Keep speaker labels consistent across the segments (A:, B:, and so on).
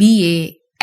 A: BA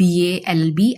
A: BA LLB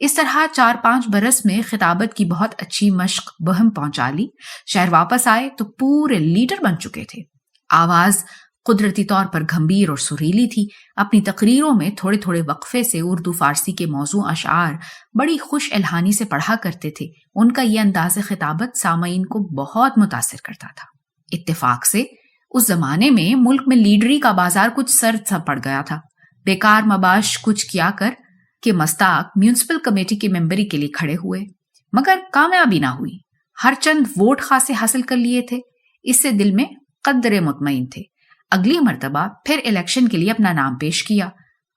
A: اس طرح 4-5 برس میں خطابت کی بہت اچھی مشق بہم پہنچا لی. شہر واپس آئے تو پورے لیڈر بن چکے تھے. آواز قدرتی طور پر گھمبیر اور سریلی تھی. اپنی تقریروں میں تھوڑے تھوڑے وقفے سے اردو فارسی کے موضوع اشعار بڑی خوش الہانی سے پڑھا کرتے تھے. ان کا یہ انداز خطابت سامعین کو بہت متاثر کرتا تھا. اتفاق سے اس زمانے میں ملک میں لیڈری کا بازار کچھ سرد سا پڑ گیا تھا. بیکار مباش کچھ کیا کر کہ مستاق میونسپل کمیٹی کے ممبری کے لیے کھڑے ہوئے، مگر کامیابی نہ ہوئی. ہر چند ووٹ خاصے حاصل کر لیے تھے. اس سے دل میں قدرے مطمئن تھے. اگلی مرتبہ پھر الیکشن کے لیے اپنا نام پیش کیا.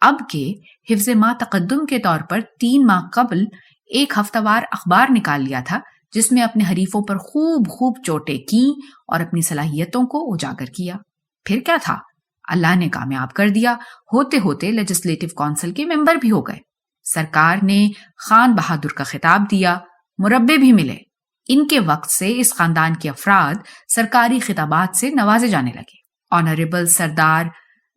A: اب کے حفظ ما تقدم کے طور پر 3 ماہ قبل ایک ہفتہ وار اخبار نکال لیا تھا جس میں اپنے حریفوں پر خوب چوٹیں کیں اور اپنی صلاحیتوں کو اجاگر کیا. پھر کیا تھا، اللہ نے کامیاب کر دیا. ہوتے ہوتے لیجسلیٹو کونسل کے ممبر بھی ہو گئے. سرکار نے خان بہادر کا خطاب دیا، مربع بھی ملے. ان کے وقت سے اس خاندان کے افراد سرکاری خطابات سے نوازے جانے لگے. Honourable Sardar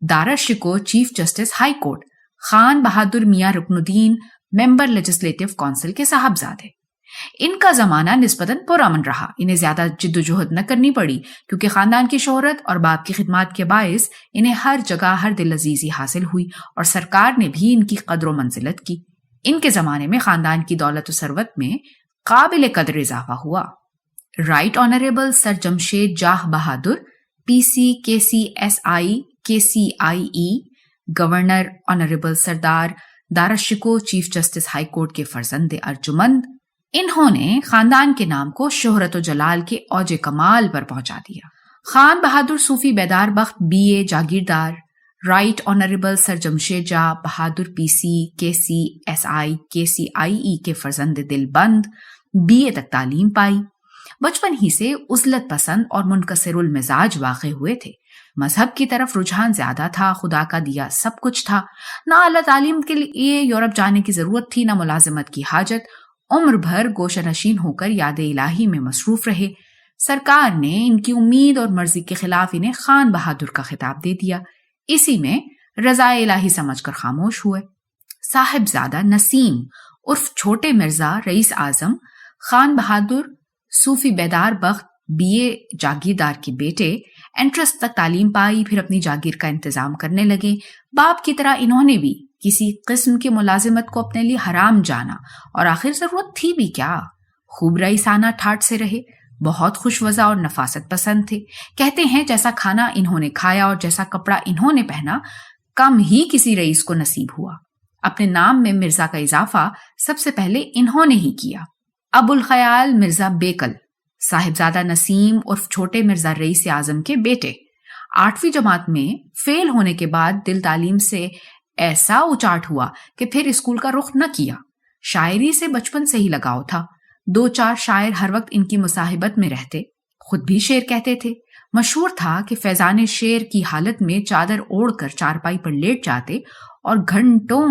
A: Dara Shikoh chief justice high court, Khan Bahadur Mian Rukn الدین ممبر لیجسلیٹو کونسل کے صاحبزادے. ان کا زمانہ نسبتاً پرامن رہا. انہیں زیادہ جد و جہد نہ کرنی پڑی کیونکہ خاندان کی شہرت اور باپ کی خدمات کے باعث انہیں ہر جگہ ہر دل عزیزی حاصل ہوئی اور سرکار نے بھی ان کی قدر و منزلت کی. ان کے زمانے میں خاندان کی دولت و ثروت میں قابل قدر اضافہ ہوا. رائٹ آنریبل سر جمشید جاہ بہادر پی سی کے سی ایس آئی کے سی آئی ای، governor honourable Sardar Dara Shikoh chief justice high court کے فرزند ارجمند، انہوں نے خاندان کے نام کو شہرت و جلال کے اوج کمال پر پہنچا دیا. خان بہادر صوفی بیدار بخت be a Jagirdar, right honourable سر جمشید جاہ بہادر پی سی کے سی ایس آئی کے سی آئی ای کے فرزند دل بند، بی اے تک تعلیم پائی. بچپن ہی سے عزلت پسند اور منکسر المزاج واقع ہوئے تھے. مذہب کی طرف رجحان زیادہ تھا. خدا کا دیا سب کچھ تھا. نہ اعلیٰ تعلیم کے لیے یورپ جانے کی ضرورت تھی، نہ ملازمت کی حاجت. عمر بھر گوشہ نشین ہو کر یاد الہی میں مصروف رہے. سرکار نے ان کی امید اور مرضی کے خلاف انہیں خان بہادر کا خطاب دے دیا. اسی میں رضا الہی سمجھ کر خاموش ہوئے. صاحبزادہ نسیم عرف چھوٹے مرزا رئیس اعظم خان بہادر صوفی بیدار بخت بی اے جاگیردار کے بیٹے انٹرس تک تعلیم پائی، پھر اپنی جاگیر کا انتظام کرنے لگے. باپ کی طرح انہوں نے بھی کسی قسم کی ملازمت کو اپنے لیے حرام جانا، اور آخر ضرورت تھی بھی کیا. خوب رئیسانہ ٹھاٹ سے رہے، بہت خوش وضع اور نفاست پسند تھے. کہتے ہیں جیسا کھانا انہوں نے کھایا اور جیسا کپڑا انہوں نے پہنا کم ہی کسی رئیس کو نصیب ہوا. اپنے نام میں مرزا کا اضافہ سب سے پہلے انہوں نے ہی کیا. ابو الخیال مرزا بیکل، صاحبزادہ نسیم عرف چھوٹے مرزا رئیس اعظم کے بیٹے. 8ویں جماعت میں فیل ہونے کے بعد دل تعلیم سے ایسا اچاٹ ہوا کہ پھر اسکول کا رخ نہ کیا. شاعری سے بچپن سے ہی لگاؤ تھا. 2-4 شاعر ہر وقت ان کی مصاحبت میں رہتے. خود بھی شعر کہتے تھے. مشہور تھا کہ فیضان شعر کی حالت میں چادر اوڑھ کر چارپائی پر لیٹ جاتے اور گھنٹوں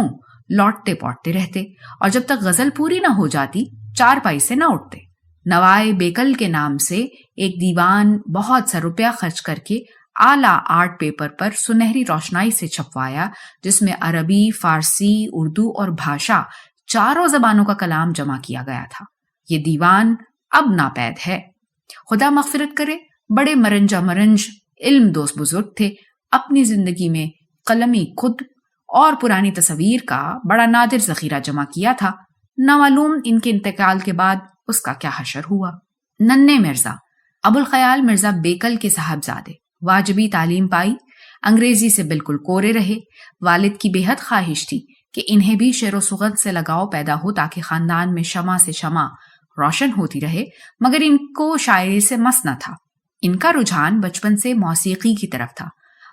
A: لوٹتے پوٹتے رہتے، اور جب تک غزل پوری نہ ہو جاتی چارپائی سے نہ اٹھتے. نوائے بیکل کے نام سے ایک دیوان بہت سا روپیہ خرچ کر کے اعلیٰ آرٹ پیپر پر سنہری روشنائی سے چھپوایا، جس میں عربی، فارسی، اردو اور بھاشا 4 زبانوں کا کلام جمع کیا گیا تھا. یہ دیوان اب ناپید ہے. خدا مغفرت کرے. بڑے مرنجا مرنج علم دوست بزرگ تھے. اپنی زندگی میں قلمی خود اور پرانی تصویر کا بڑا نادر ذخیرہ جمع کیا تھا. نامعلوم ان کے انتقال کے بعد اس کا کیا حشر ہوا. ننھے مرزا ابو الخیال مرزا بیکل کے صاحبزادے، واجبی تعلیم پائی، انگریزی سے بالکل کورے رہے. والد کی بے حد خواہش تھی کہ انہیں بھی شعر و سغت سے لگاؤ پیدا ہو تاکہ خاندان میں شمع سے شمع روشن ہوتی رہے، مگر ان کو شاعری سے مس نہ تھا. ان کا رجحان بچپن سے موسیقی کی طرف تھا.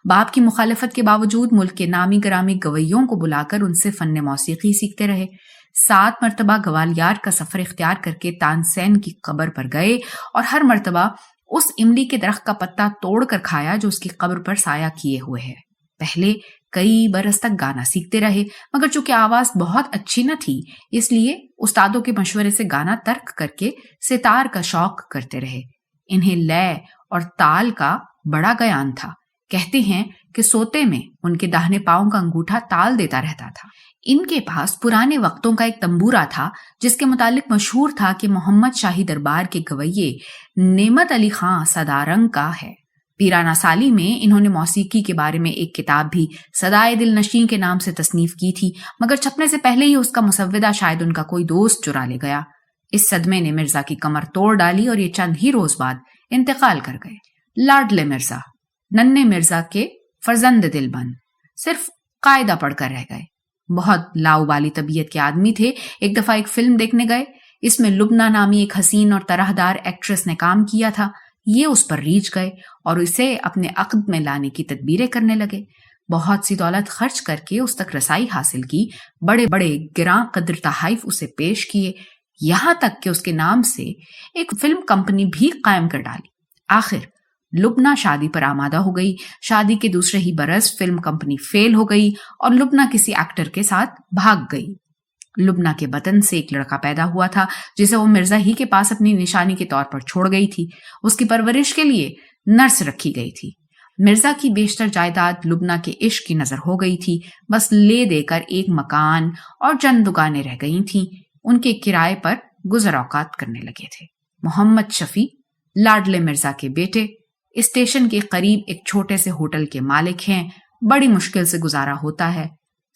A: باپ کی مخالفت کے باوجود ملک کے نامی گرامی گویوں کو بلا کر ان سے فن موسیقی سیکھتے رہے. 7 مرتبہ گوالیار کا سفر اختیار کر کے تانسین کی قبر پر گئے اور ہر مرتبہ اس املی کے درخت کا پتا توڑ کر کھایا جو اس کی قبر پر سایہ کیے ہوئے ہے. پہلے کئی برس تک گانا سیکھتے رہے، مگر چونکہ آواز بہت اچھی نہ تھی اس لیے استادوں کے مشورے سے گانا ترک کر کے ستار کا شوق کرتے رہے. انہیں لے اور تال کا بڑا گیان تھا. کہتے ہیں کہ سوتے میں ان کے داہنے پاؤں کا انگوٹھا تال دیتا رہتا تھا. ان کے پاس پرانے وقتوں کا ایک تنبورہ تھا جس کے متعلق مشہور تھا کہ محمد شاہی دربار کے گویے نعمت علی خان سدارنگ کا ہے۔ پیرانہ سالی میں انہوں نے موسیقی کے بارے میں ایک کتاب بھی صدائے دل نشیں کے نام سے تصنیف کی تھی، مگر چھپنے سے پہلے ہی اس کا مسودہ شاید ان کا کوئی دوست چرا لے گیا۔ اس صدمے نے مرزا کی کمر توڑ ڈالی اور یہ چند ہی روز بعد انتقال کر گئے۔ لاڈلے مرزا ننھے مرزا کے فرزند دل بند صرف قاعدہ پڑھ کر رہ گئے۔ بہت لاؤبالی طبیعت کے آدمی تھے۔ ایک دفعہ ایک فلم دیکھنے گئے، اس میں لبنہ نامی ایک حسین اور طرحدار ایکٹریس نے کام کیا تھا۔ یہ اس پر ریچھ گئے اور اسے اپنے عقد میں لانے کی تدبیریں کرنے لگے۔ بہت سی دولت خرچ کر کے اس تک رسائی حاصل کی، بڑے بڑے گراں قدر تحائف اسے پیش کیے، یہاں تک کہ اس کے نام سے ایک فلم کمپنی بھی قائم کر ڈالی۔ آخر لبنہ شادی پر آمادہ ہو گئی۔ شادی کے دوسرے ہی برس فلم کمپنی فیل ہو گئی اور لبنہ کسی ایکٹر کے ساتھ بھاگ گئی۔ لبنہ کے بطن سے ایک لڑکا پیدا ہوا تھا جسے وہ مرزا ہی کے پاس اپنی نشانی کے طور پر چھوڑ گئی تھی۔ اس کی پرورش کے لیے نرس رکھی گئی تھی۔ مرزا کی بیشتر جائیداد لبنہ کے عشق کی نظر ہو گئی تھی، بس لے دے کر ایک مکان اور چند دکانیں رہ گئی تھیں۔ ان کے کرائے پر گزر اوقات کرنے لگے تھے۔ محمد شفیع لاڈلے مرزا کے بیٹے اسٹیشن کے قریب ایک چھوٹے سے ہوٹل کے مالک ہیں۔ بڑی مشکل سے گزارا ہوتا ہے۔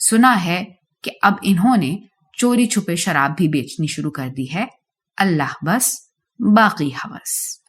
A: سنا ہے کہ اب انہوں نے چوری چھپے شراب بھی بیچنی شروع کر دی ہے۔ اللہ بس باقی ہوس۔